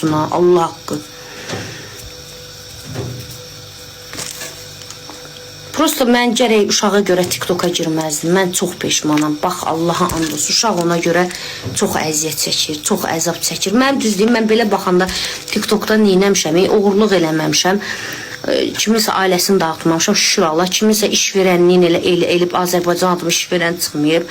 Allah haqqı. Prosta mən gərək uşağa görə TikToka girməzdim. Mən çox peşmanam. Bax, Allaha and olsun. Uşaq ona görə çox əziyyət çəkir, çox əzab çəkir. Mən düzdür, mən belə baxanda TikTokda neynəmişəm, oğurluq eləməmişəm. Kimisə ailəsini dağıtmamışam, şükür Allah. Kimisə işverənliyin elib Azərbaycan adımı işverən çıxmayıb.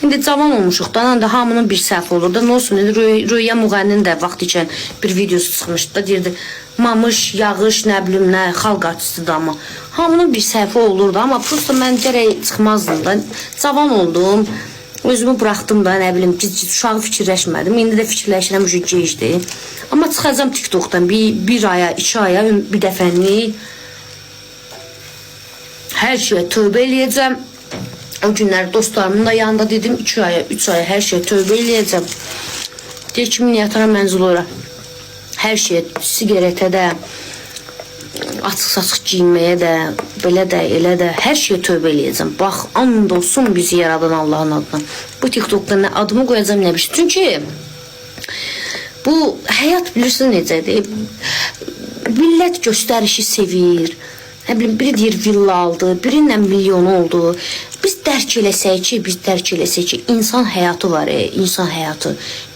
İndi cavan olmuşuq da, da hamının bir səhv olur da. Nə olsun, Rüya Müğənninin də vaxt ikən bir videosu çıxmışdı da, deyirdi, mamış, yağış, nə bilim nə, xalq artistidir amma. Hamının bir səhvi olurdu, amma prosta mən gərək çıxmazdım da. Cavan oldum, özümü bıraxdım da, nə bilim, uşağı fikirləşmədim. İndi də fikirləşirəm, gecdir. Amma çıxacam TikTokdan bir aya, 2 aya, bir dəfənlik hər şeyə tövbə eləyəcəm. O günlər dostlarımın da yanında dedim, 2 aya, 3 aya hər şeyə tövbə eləyəcəm. Deyək kimi niyətara mənzul ora. Hər şeyə, sigaretə də, açıq-saçıq giyinməyə də, belə də, elə də, hər şeyə tövbə eləyəcəm. Bax, and olsun bizi yaradan Allahın adına. Bu TikTokda nə adımı qoyacam, nə bir şey. Çünki bu həyat bilirsiniz necədir? Millət göstərişi sevir. Nə bilim, biri deyir villa aldı, birinin milyonu oldu. Biz dərk eləsək ki, insan həyatı var, insan həyatı.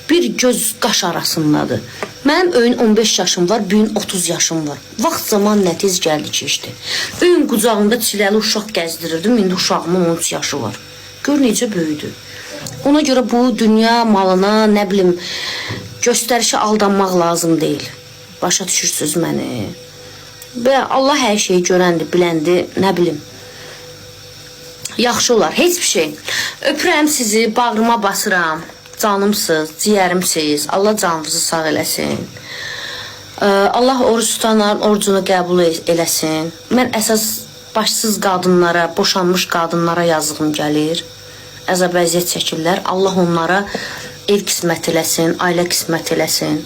Bir göz qaş arasındadır. Mənim öyün 15 yaşım var, büyün 30 yaşım var. Vaxt zaman nə tez gəldi keçdi. Öyün qucağında çiləli uşaq gəzdirirdim, indi uşağımın 13 yaşı var. Gör necə böyüdü. Ona görə bu dünya malına, nə bilim, göstərişə aldanmaq lazım deyil. Başa düşürsünüz məni. Və Allah hər şeyi görəndir, biləndir, nə bilim. Yaxşı olar, heç bir şey. Öpürəm sizi, bağrıma basıram. Canımsınız, ciyərimsiniz. Allah canınızı sağ eləsin. Allah oruç tutanların orucunu qəbul eləsin. Mən əsas başsız qadınlara, boşanmış qadınlara yazığım gəlir. Əzab əziyyət çəkirlər. Allah onlara ev qismət eləsin, ailə qismət eləsin,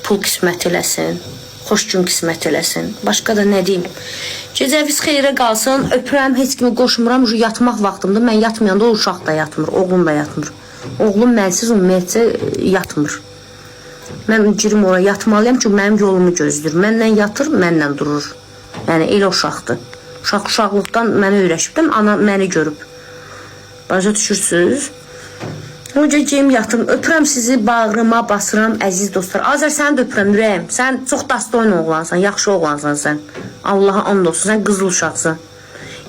pul qismət eləsin, xoş gün qismət eləsin. Başqa da nə deyim? Gecəviz xeyrə qalsın. Öpürəm, heç kimi qoşmuram. Yatmaq vaxtımda mən yatmayanda o uşaq da yatmır, oğlum da yatmır. Oğlum mənsiz ümumiyyətcə yatmır. Mən girim oraya yatmalıyam ki, mənim yolumu gözləyir. Məndən yatır, məndən durur. Yəni, elə uşaqdır. Uşaqlıqdan mənə öyrəşibdim, ana məni görüb. Başa düşürsünüz? Hoca geyim yatım. Öpürəm sizi, bağrıma basıram, əziz dostlar. Azər, səni də öpürəm, ürəyim. Sən çox dastoyun oğlansan, yaxşı oğlansan sən. Allaha and olsun, sən qızıl uşaqsan.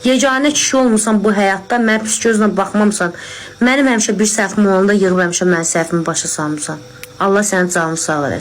Yeganə kişi olmuşsan bu həyatda, mən pis gözlə baxmamsan. Mənim həmişə bir səhvim olanda yığıb həmişə mənim səhvimi başa salmışsan. Allah sənin canını sağ eləsin.